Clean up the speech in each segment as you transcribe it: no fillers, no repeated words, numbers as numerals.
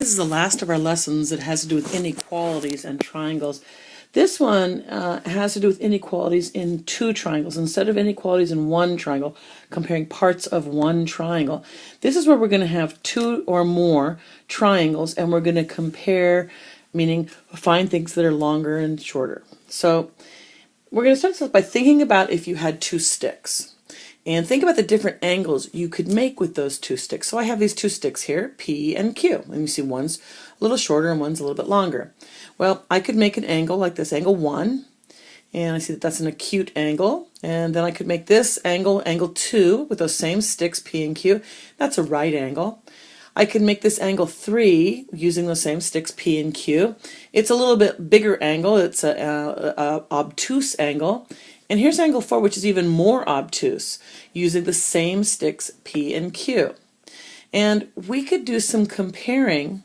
This is the last of our lessons that has to do with inequalities and triangles. This one has to do with inequalities in two triangles instead of inequalities in one triangle, comparing parts of one triangle. This is where we're going to have two or more triangles and we're going to compare, meaning find things that are longer and shorter. So we're going to start this by thinking about if you had two sticks. And think about the different angles you could make with those two sticks. So I have these two sticks here, P and Q. And you see one's a little shorter and one's a little bit longer. Well, I could make an angle like this, angle 1. And I see that that's an acute angle. And then I could make this angle, angle 2, with those same sticks, P and Q. That's a right angle. I could make this angle 3 using those same sticks, P and Q. It's a little bit bigger angle. It's an obtuse angle. And here's angle 4, which is even more obtuse, using the same sticks P and Q. And we could do some comparing.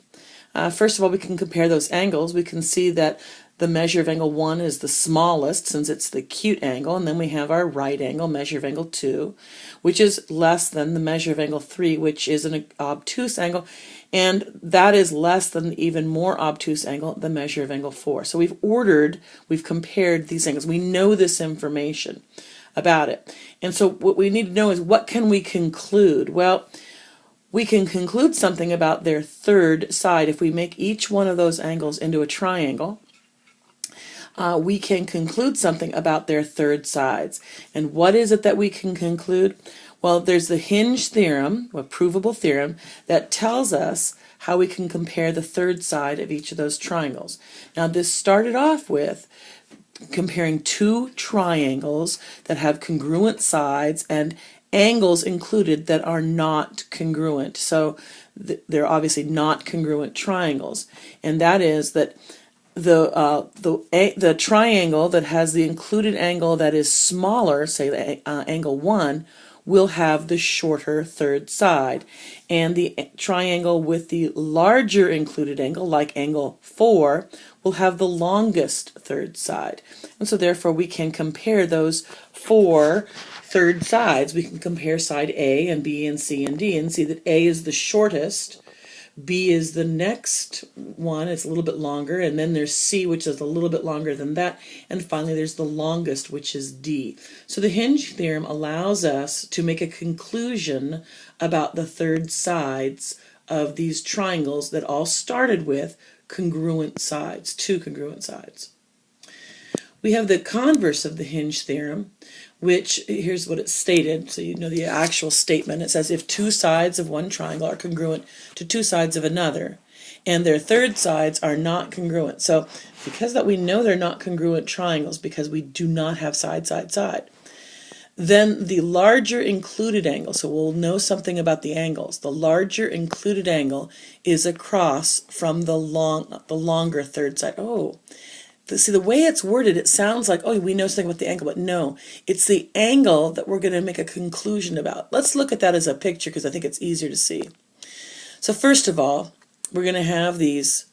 First of all, we can compare those angles. We can see that the measure of angle 1 is the smallest since it's the acute angle, and then we have our right angle, measure of angle 2, which is less than the measure of angle 3, which is an obtuse angle, and that is less than the even more obtuse angle, the measure of angle 4. So we've compared these angles. We know this information about it. And so what we need to know is, what can we conclude? Well, we can conclude something about their third side. If we make each one of those angles into a triangle, we can conclude something about their third sides. And what is it that we can conclude? Well, there's the Hinge theorem, a provable theorem, that tells us how we can compare the third side of each of those triangles. Now, this started off with comparing two triangles that have congruent sides and angles included that are not congruent. So they're obviously not congruent triangles. And that is that the triangle that has the included angle that is smaller, say angle 1, will have the shorter third side, and the triangle with the larger included angle, like angle 4, will have the longest third side. And so therefore we can compare those four third sides. We can compare side A and B and C and D and see that A is the shortest, B is the next one, it's a little bit longer, and then there's C, which is a little bit longer than that, and finally there's the longest, which is D. So the Hinge theorem allows us to make a conclusion about the third sides of these triangles that all started with congruent sides, two congruent sides. We have the converse of the Hinge theorem, which, here's what it's stated, so you know the actual statement. It says if two sides of one triangle are congruent to two sides of another, and their third sides are not congruent. So because that we know they're not congruent triangles because we do not have side, side, side, then the larger included angle, so we'll know something about the angles, the larger included angle is across from the longer third side. Oh. See, the way it's worded, it sounds like, oh, we know something about the angle, but no, it's the angle that we're going to make a conclusion about. Let's look at that as a picture because I think it's easier to see. So first of all, we're going to have these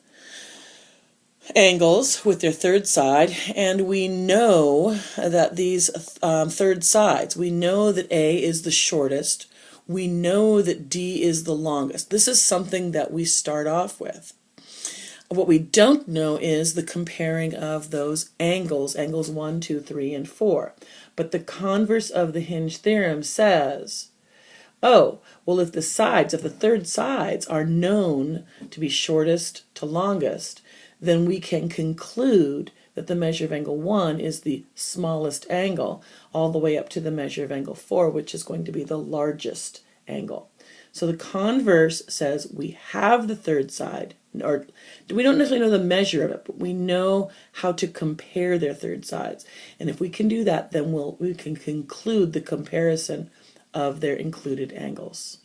angles with their third side, and we know that these third sides, we know that A is the shortest, we know that D is the longest. This is something that we start off with. What we don't know is the comparing of those angles, angles 1, 2, 3, and 4. But the converse of the Hinge theorem says, oh, well, if the sides of the third sides are known to be shortest to longest, then we can conclude that the measure of angle 1 is the smallest angle, all the way up to the measure of angle 4, which is going to be the largest angle. So the converse says we have the third side, or we don't necessarily know the measure of it, but we know how to compare their third sides. And if we can do that, then we can conclude the comparison of their included angles.